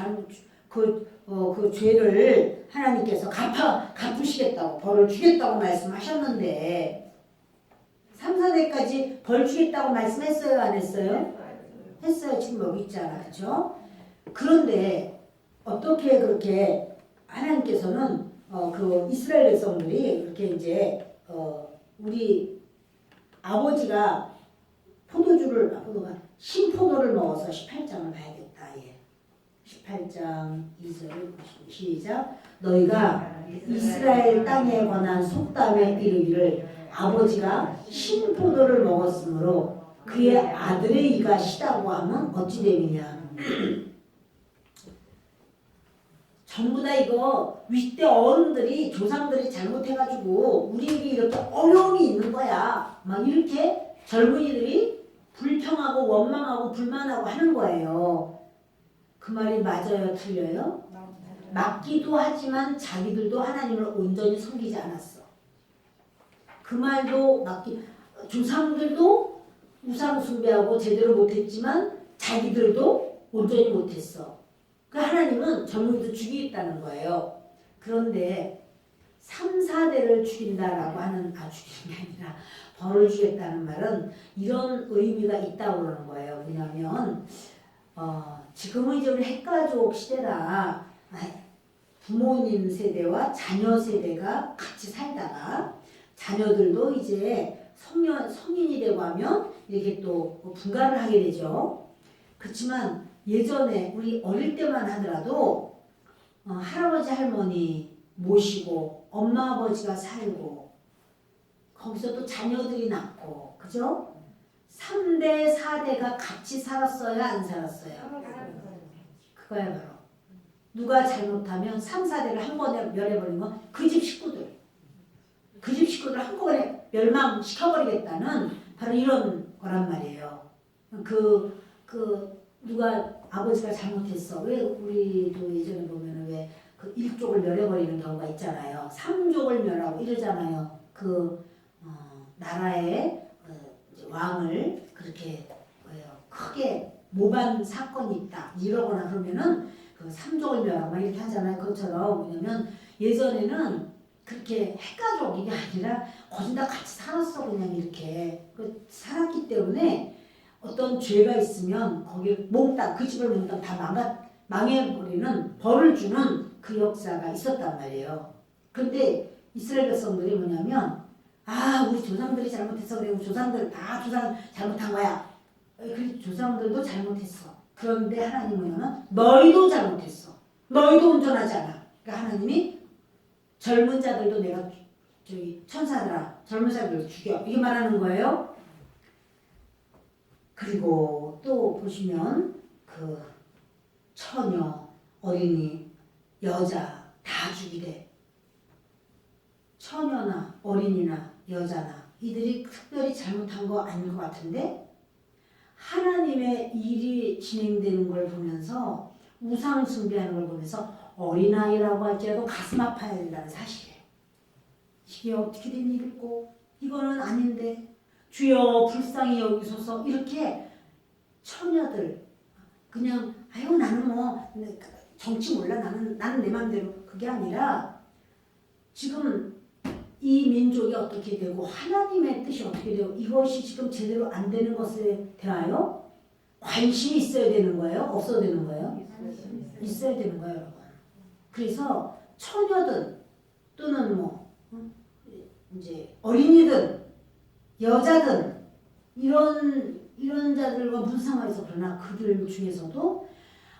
그 죄를 하나님께서 갚으시겠다고 벌을 주겠다고 말씀하셨는데 3, 4대까지 벌 주겠다고 말씀했어요? 안 했어요? 했어요. 지금 여기 있잖아. 그렇죠? 그런데 어떻게 그렇게 하나님께서는 그 이스라엘 백성들이 그렇게 이제 우리 아버지가 신포도를 먹어서 18장을 봐야겠다. 예. 18장 2절을 보시고 시작. 너희가 이스라엘 땅에 관한 속담에 이르기를 아버지가 신포도를 먹었으므로 그의 아들의 이가 시다고 하면 어찌 됨이냐. 전부 다 이거 윗대 어른들이 조상들이 잘못해가지고 우리에게 이렇게 어려움이 있는 거야. 막 이렇게 젊은이들이 불평하고 원망하고 불만하고 하는 거예요. 그 말이 맞아요? 틀려요? 맞기도 하지만 자기들도 하나님을 온전히 섬기지 않았어. 그 말도 조상들도 우상 숭배하고 제대로 못했지만 자기들도 온전히 못했어. 그 하나님은 젊은이도 죽이겠다는 거예요. 그런데 3, 4대를 죽인다라고 하는 죽이는 게 아니라 벌을 주겠다는 말은 이런 의미가 있다고 그러는 거예요. 뭐냐면 지금은 이제 우리 핵가족 시대라 부모님 세대와 자녀 세대가 같이 살다가 자녀들도 이제 성인이 되고 하면 이렇게 또 분가를 하게 되죠. 그렇지만 예전에 우리 어릴 때만 하더라도 할아버지 할머니 모시고 엄마 아버지가 살고 거기서 또 자녀들이 낳고 그죠? 3대 4대가 같이 살았어요? 안 살았어요? 그거야 바로 누가 잘못하면 3, 4대를 한 번에 멸해버리는 건 그 집 식구들 한꺼번에 멸망시켜버리겠다는 바로 이런 거란 말이에요. 누가 아버지가 잘못했어. 왜 우리도 예전에 보면 왜 그 일족을 멸해버리는 경우가 있잖아요. 3족을 멸하고 이러잖아요. 나라의 왕을 그렇게 크게 모반 사건이 있다 이러거나 그러면은 그 3족을 멸하고 이렇게 하잖아요. 그것처럼 왜냐면 예전에는 그렇게 핵가족이 아니라 거진 다 같이 살았어. 그냥 이렇게 살았기 때문에 어떤 죄가 있으면 거기 그 집을 몽땅 다 망해버리는 벌을 주는 그 역사가 있었단 말이에요. 그런데 이스라엘 백성들이 뭐냐면 우리 조상들이 잘못해서 그래. 조상들 다 조상 잘못한 거야. 그 조상들도 잘못했어. 그런데 하나님은 너희도 잘못했어. 너희도 온전하지 않아. 그러니까 하나님이 젊은 자들도 내가 천사들아 젊은 자들도 죽여 이게 말하는 거예요. 그리고 또 보시면 그 처녀, 어린이, 여자 다 죽이래. 처녀나 어린이나 여자나 이들이 특별히 잘못한 거 아닌 것 같은데 하나님의 일이 진행되는 걸 보면서 우상 숭배하는 걸 보면서 어린아이라고 할지라도 가슴 아파야 된다는 사실이에요. 이게 어떻게 된 일이고 이거는 아닌데 주여 불쌍히 여기소서 이렇게 처녀들 그냥 아유 나는 뭐 정치 몰라 나는 내 맘대로 그게 아니라 지금 이 민족이 어떻게 되고 하나님의 뜻이 어떻게 되고 이것이 지금 제대로 안 되는 것에 대하여 관심이 있어야 되는 거예요? 없어야 되는 거예요? 있어야 되는 거예요, 여러분. 그래서 처녀든 또는 뭐 이제 어린이든 여자든 이런 자들과 무슨 상황에서 그러나 그들 중에서도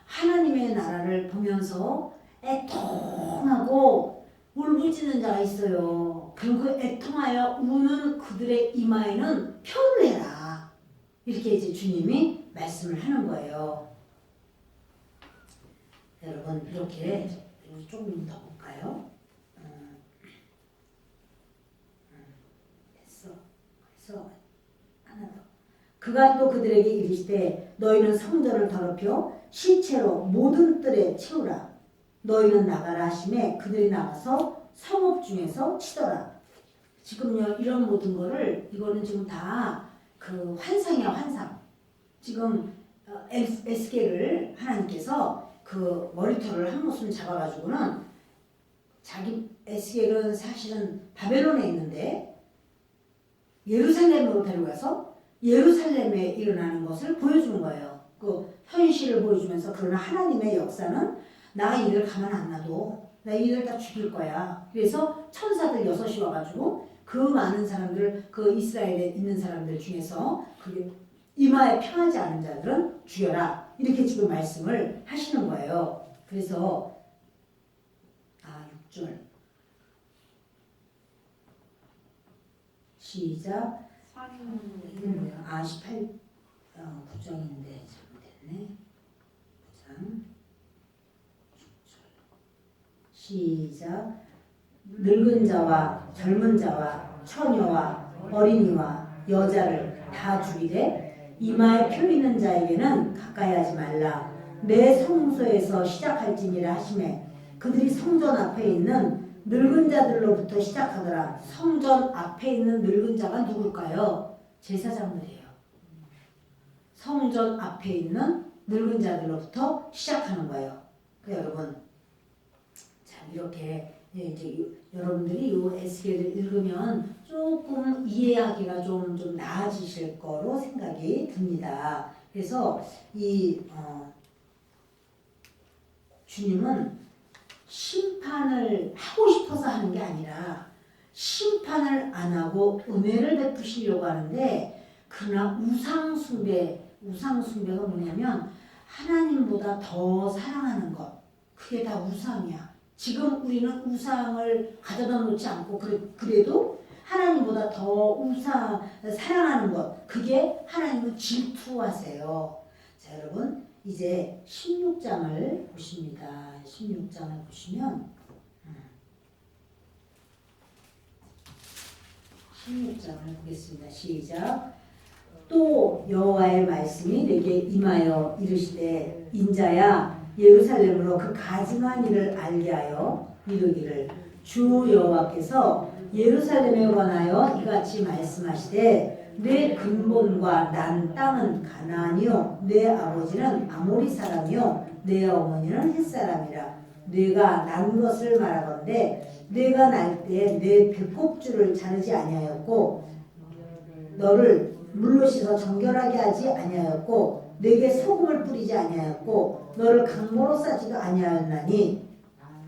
하나님의 나라를 보면서 애통하고 울부짖는 자가 있어요. 그리고 그 애통하여 우는 그들의 이마에는 표를 해라. 이렇게 이제 주님이 말씀을 하는 거예요. 여러분 이렇게 조금 더 볼까요? 됐어. 그래서 하나 더. 그가 또 그들에게 이르시되 너희는 성전을 더럽혀 시체로 모든 뜰에 채우라. 너희는 나가라 하시매 그들이 나가서 성읍 중에서 치더라. 지금요 이런 모든 거를 이거는 지금 다 그 환상이야 환상. 지금 에스겔을 하나님께서 그 머리털을 한 모순 잡아가지고는 자기 에스겔은 사실은 바벨론에 있는데 예루살렘으로 데려가서 예루살렘에 일어나는 것을 보여주는 거예요. 그 현실을 보여주면서 그러나 하나님의 역사는 나 이들 가만 안 놔둬. 나 이들 다 죽일 거야. 그래서 천사들 6이 와가지고 그 많은 사람들, 그 이스라엘에 있는 사람들 중에서 그게 이마에 평하지 않은 자들은 죽여라. 이렇게 지금 말씀을 하시는 거예요. 그래서 6절 시작. 이게 뭐야? 18 9장인데 잘못됐네. 9장 시작. 늙은 자와 젊은 자와 처녀와 어린이와 여자를 다 죽이되 이마에 표 있는 자에게는 가까이 하지 말라. 내 성소에서 시작할지니라 하시매 그들이 성전 앞에 있는 늙은 자들로부터 시작하더라. 성전 앞에 있는 늙은 자가 누굴까요? 제사장들이에요. 성전 앞에 있는 늙은 자들로부터 시작하는 거예요. 여러분, 자 이렇게 이제 여러분들이 이 에스겔을 읽으면 조금 이해하기가 좀 나아지실 거로 생각이 듭니다. 그래서 이 주님은 심판을 하고 싶어서 하는 게 아니라 심판을 안 하고 은혜를 베푸시려고 하는데 그러나 우상숭배가 뭐냐면 하나님보다 더 사랑하는 것 그게 다 우상이야. 지금 우리는 우상을 가져다 놓지 않고 그래도 하나님보다 더 사랑하는 것 그게 하나님은 질투하세요. 자 여러분 이제 16장을 보십니다. 16장을 보시면 16장을 보겠습니다. 시작. 또 여호와의 말씀이 내게 임하여 이르시되 인자야 예루살렘으로 그 가증한 일을 알게 하여 이르기를 주 여호와께서 예루살렘에 관하여 이같이 말씀하시되 내 근본과 난 땅은 가나안이요 내 아버지는 아모리 사람이요 내 어머니는 헷 사람이라. 내가 난 것을 말하건대 내가 날 때 내 배꼽줄을 자르지 아니하였고 너를 물로 씻어 정결하게 하지 아니하였고 내게 소금을 뿌리지 아니하였고 너를 강모로 싸지도 아니하였나니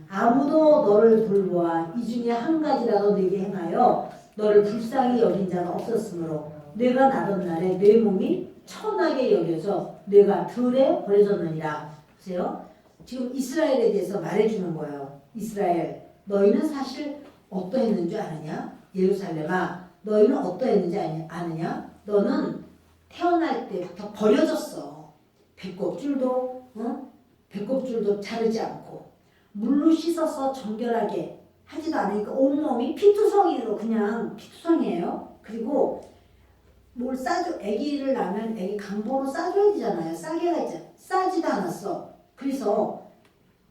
아무도 너를 돌보아 이 중에 한 가지라도 내게 행하여 너를 불쌍히 여긴 자가 없었으므로 내가 나던 날에 내 몸이 천하게 여겨져 내가 들에 버려졌느니라. 보세요. 지금 이스라엘에 대해서 말해주는 거예요. 이스라엘 너희는 사실 어떠했는 줄 아느냐? 예루살렘아 너희는 어떠했는지 아느냐? 너는 태어날 때부터 버려졌어. 배꼽줄도 자르지 않고 물로 씻어서 정결하게 하지도 않으니까 온몸이 피투성이로 그냥 피투성이에요. 그리고 뭘 아기를 낳으면 아기 강보로 싸줘야 되잖아요. 싸게가 있잖아. 싸지도 않았어. 그래서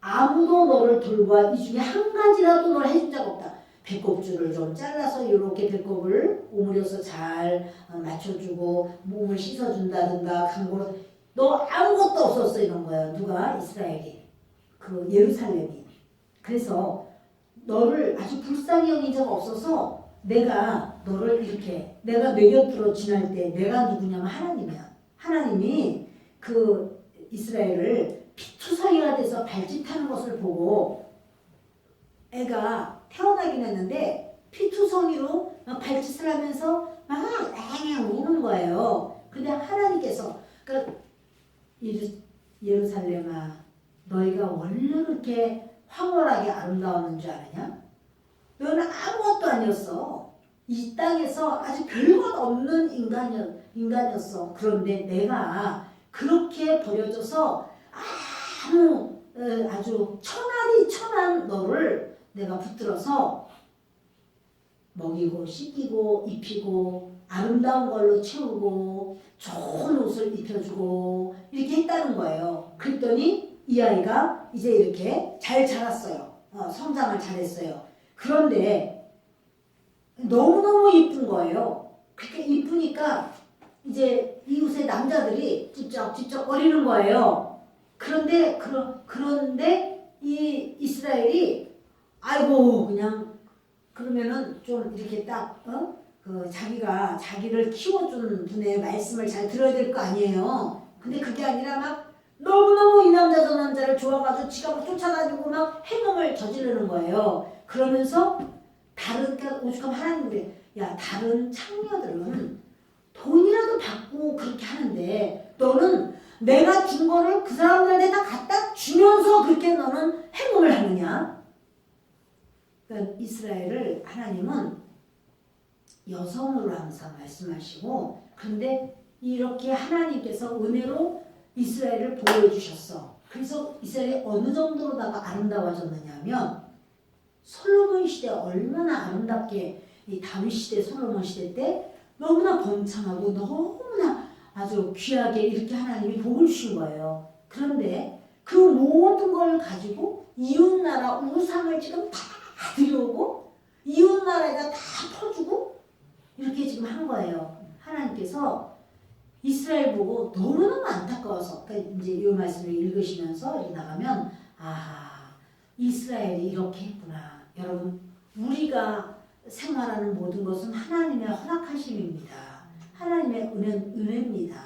아무도 너를 돌봐 이 중에 한 가지라도 널 해준 적 없다. 배꼽줄을 좀 잘라서 이렇게 배꼽을 오므려서 잘 맞춰주고 몸을 씻어준다든가 강보로 너 아무것도 없었어 이런 거예요. 누가? 이스라엘이. 그 예루살렘이. 그래서 너를 아주 불쌍히 여긴 적 없어서 내가 너를 이렇게 내가 내 곁으로 지날 때 내가 누구냐면 하나님이야. 하나님이 그 이스라엘을 피투성이가 돼서 발짓하는 것을 보고 애가 태어나긴 했는데 피투성이로 막 발짓을 하면서 막 우는 거예요. 근데 하나님께서 그러니까 예루살렘아 너희가 원래 그렇게 황홀하게 아름다웠는 줄 아느냐? 너는 아무것도 아니었어. 이 땅에서 아주 별것 없는 인간이었어. 그런데 내가 그렇게 버려져서 아주 천하디 천한 너를 내가 붙들어서 먹이고 씻기고 입히고 아름다운 걸로 채우고 좋은 옷을 입혀주고 이렇게 했다는 거예요. 그랬더니 이 아이가 이제 이렇게 잘 자랐어요. 성장을 잘했어요. 그런데 너무너무 이쁜 거예요. 그렇게 이쁘니까 이제 이웃의 남자들이 찝쩍찝쩍 거리는 거예요. 그런데 이 이스라엘이 아이고 그냥 그러면은 좀 이렇게 딱 그 자기를 키워준 분의 말씀을 잘 들어야 될 거 아니에요. 근데 그게 아니라 막 너무너무 이 남자 저 남자를 좋아가지고 지가 막 쫓아다니고 막 행동을 저지르는 거예요. 그러면서 그러니까 오죽하면 하나님이 야 다른 창녀들은 돈이라도 받고 그렇게 하는데 너는 내가 준 거를 그 사람들한테 다 갖다 주면서 그렇게 너는 행동을 하느냐? 그러니까 이스라엘을 하나님은 여성으로 항상 말씀하시고 그런데 이렇게 하나님께서 은혜로 이스라엘을 보호해 주셨어. 그래서 이스라엘이 어느 정도로다가 아름다워졌느냐면 솔로몬 시대 얼마나 아름답게 이 다윗 시대 솔로몬 시대 때 너무나 번창하고 너무나 아주 귀하게 이렇게 하나님이 복을 주신 거예요. 그런데 그 모든 걸 가지고 이웃나라 우상을 지금 다 들여오고 이웃나라에다 다 퍼주고 이렇게 지금 한 거예요. 하나님께서 이스라엘 보고 너무너무 안타까워서 그러니까 이제 이 말씀을 읽으시면서 이렇게 나가면 이스라엘이 이렇게 했구나. 여러분 우리가 생활하는 모든 것은 하나님의 허락하심입니다. 하나님의 은혜입니다.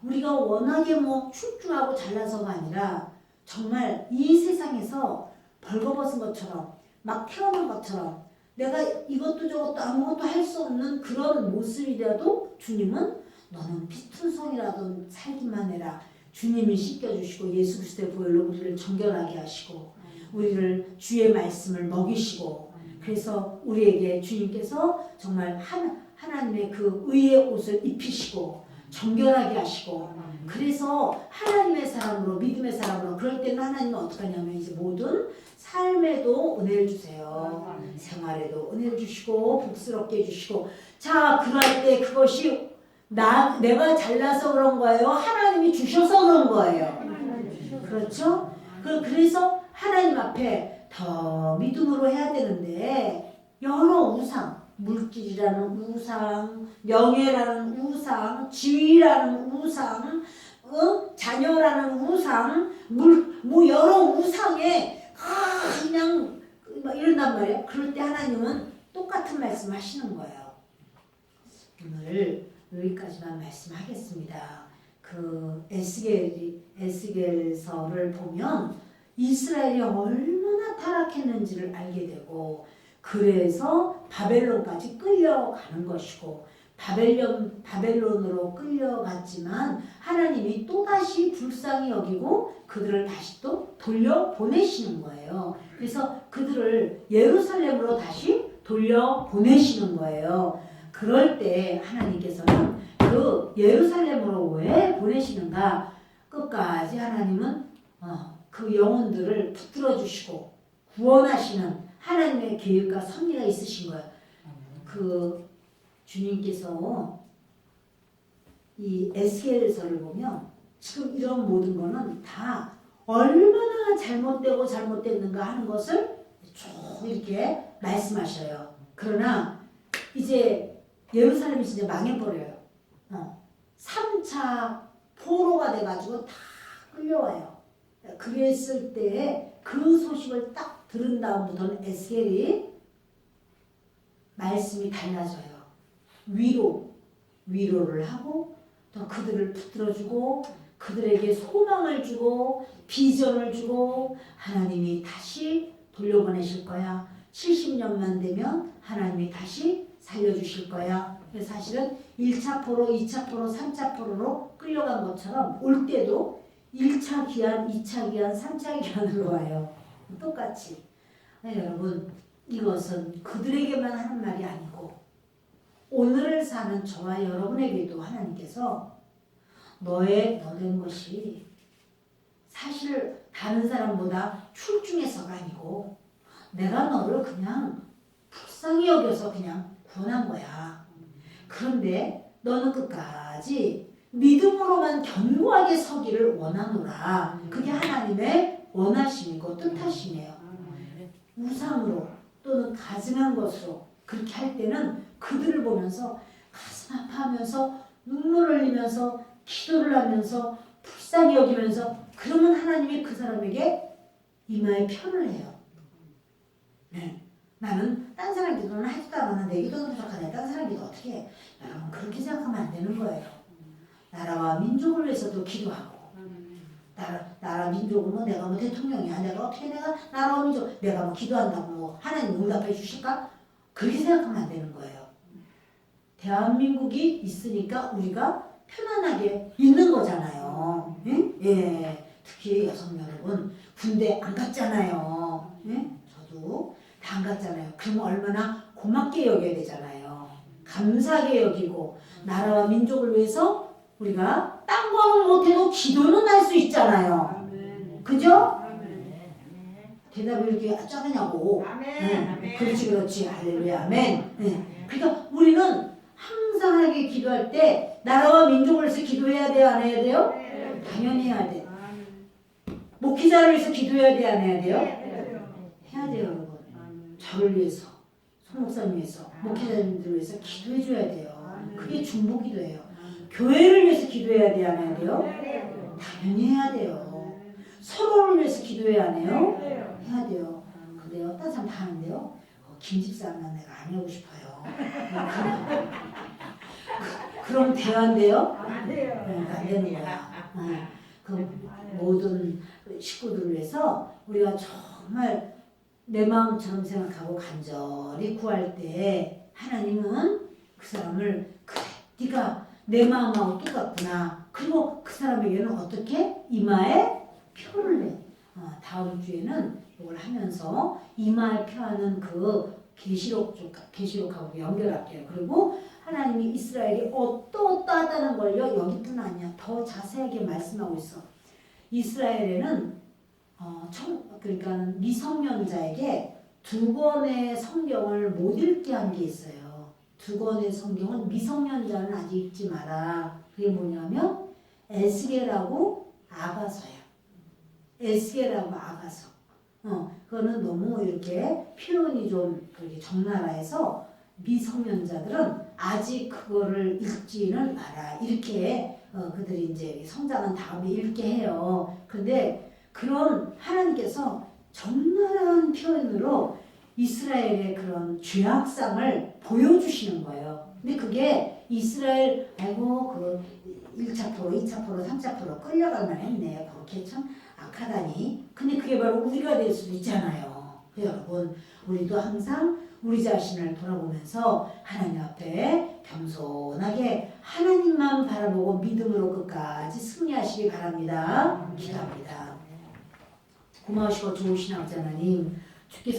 우리가 워낙에 뭐 출중하고 잘나서가 아니라 정말 이 세상에서 벌거벗은 것처럼 막 태어난 것처럼 내가 이것도 저것도 아무것도 할 수 없는 그런 모습이라도 주님은 너는 피투성이라도 살기만 해라. 주님이 씻겨주시고 예수 그리스도의 보혈로 우리를 정결하게 하시고 우리를 주의 말씀을 먹이시고 그래서 우리에게 주님께서 정말 하나님의 그 의의 옷을 입히시고 정결하게 하시고 그래서 하나님의 사람으로 믿음의 사람으로 그럴 때는 하나님은 어떻게 하냐면 이제 모든 삶에도 은혜를 주세요. 생활에도 은혜를 주시고 복스럽게 해주시고 자 그럴 때 그것이 내가 잘나서 그런 거예요? 하나님이 주셔서 그런 거예요. 그렇죠? 그래서 하나님 앞에 더 믿음으로 해야 되는데 여러 우상 물질이라는 우상, 명예라는 우상, 지위라는 우상, 자녀라는 우상, 뭐 여러 우상에 그냥 막 이런단 말이에요. 그럴 때 하나님은 똑같은 말씀 하시는 거예요. 오늘 여기까지만 말씀하겠습니다. 그 에스겔서를 보면 이스라엘이 얼마나 타락했는지를 알게 되고 그래서 바벨론까지 끌려가는 것이고 바벨론으로 끌려갔지만 하나님이 또다시 불쌍히 여기고 그들을 다시 또 돌려보내시는 거예요. 그래서 그들을 예루살렘으로 다시 돌려보내시는 거예요. 그럴 때 하나님께서는 그 예루살렘으로 왜 보내시는가? 끝까지 하나님은 그 영혼들을 붙들어 주시고 구원하시는 하나님의 계획과 섭리가 있으신 거예요. 그 주님께서 이 에스겔서를 보면 지금 이런 모든 거는 다 얼마나 잘못됐는가 하는 것을 쭉 이렇게 말씀하셔요. 그러나 이제 예루살렘이 진짜 망해버려요. 3차 포로가 돼가지고 다 끌려와요. 그랬을 때 그 소식을 딱 들은 다음부터는 에스겔이 말씀이 달라져요. 위로를 하고 또 그들을 붙들어주고 그들에게 소망을 주고 비전을 주고 하나님이 다시 돌려보내실 거야. 70년만 되면 하나님이 다시 살려주실 거야. 그래서 사실은 1차 포로, 2차 포로, 3차 포로로 끌려간 것처럼 올 때도 1차 기한, 2차 기한, 3차 기한으로 와요. 똑같이. 여러분 이것은 그들에게만 하는 말이 아니고 오늘을 사는 저와 여러분에게도 하나님께서 너된 것이 사실 다른 사람보다 출중해서가 아니고 내가 너를 그냥 불쌍히 여겨서 그냥 구원한 거야. 그런데 너는 끝까지 믿음으로만 견고하게 서기를 원하노라. 그게 하나님의 원하심이고 뜻하심이에요. 우상으로 또는 가증한 것으로 그렇게 할 때는 그들을 보면서 가슴 아파하면서 눈물을 흘리면서 기도를 하면서 불쌍히 여기면서 그러면 하나님이 그 사람에게 이마에 편을 해요. 네. 나는 딴 사람 기도는 하지도 않아. 내 기도는 부족하네. 딴 사람 기도 어떻게 해? 여러분 그렇게 생각하면 안 되는 거예요. 나라와 민족을 위해서도 기도하고 나라 민족은 뭐 내가 뭐 대통령이야. 내가 어떻게 내가 나라와 민족 내가 뭐 기도한다고 뭐 하나님 응답해 주실까? 그렇게 생각하면 안 되는 거예요. 대한민국이 있으니까 우리가 편안하게 있는 거잖아요. 응? 예. 특히 여성 여러분 군대 안 갔잖아요. 예? 저도 다 안 갔잖아요. 그러면 얼마나 고맙게 여겨야 되잖아요. 감사하게 여기고 나라와 민족을 위해서 우리가 딴 거는 못해도 기도는 할 수 있잖아요. 그죠? 대답이 이렇게 작으냐고. 그렇지 할렐루야 아멘. 그러니까 우리는 항상 하나님께 기도할 때 나라와 민족을 위해서 기도해야 돼요 안 해야 돼요? 당연히 해야 돼. 목회자를 위해서 기도해야 돼 안 해야 돼요? 해야 돼요 여러분. 저를 위해서 소목사님 위해서 목회자님들을 위해서 기도해 줘야 돼요. 그게 중보기도예요. 교회를 위해서 기도해야 돼 안 해야 돼요? 당연히 해야 돼요. 서로를 위해서 기도해야 안 해요? 해야 돼요. 근데 어떤 사람 다 하는데요. 김 집사만 내가 안 하고 싶어요. 그럼 대화인데요? 안 되는 거야. 그 모든 식구들을 위해서 우리가 정말 내 마음처럼 생각하고 간절히 구할 때 하나님은 그 사람을 그래 네가 내 마음하고 똑같구나. 그리고 그 사람에게는 어떻게? 이마에 표를 내. 다음 주에는 이걸 하면서 이마에 표하는 그 계시록하고 연결할게요. 그리고 하나님이 이스라엘이 어떠하다는 걸요 여기뿐 아니야. 더 자세하게 말씀하고 있어. 이스라엘에는 그러니까 미성년자에게 2권의 성경을 못 읽게 한 게 있어요. 2권의 성경은 미성년자는 아직 읽지 마라. 그게 뭐냐면 에스겔하고 아가서야. 에스겔하고 아가서. 그거는 너무 이렇게 표현이 좀 그렇게 적나라해서 미성년자들은 아직 그거를 읽지는 마라. 이렇게 그들이 이제 성장한 다음에 읽게 해요. 근데 그런 하나님께서 적나라한 표현으로 이스라엘의 그런 죄악상을 보여주시는 거예요. 근데 그게 이스라엘 그 1차 포로, 2차 포로, 3차 포로 끌려갈 만했네. 그렇게 참 악하다니. 근데 그게 바로 우리가 될 수도 있잖아요. 여러분 우리도 항상 우리 자신을 돌아보면서 하나님 앞에 겸손하게 하나님만 바라보고 믿음으로 끝까지 승리하시기 바랍니다. 기도합니다. 고마우시고 좋으신 아버지 하나님, 주께서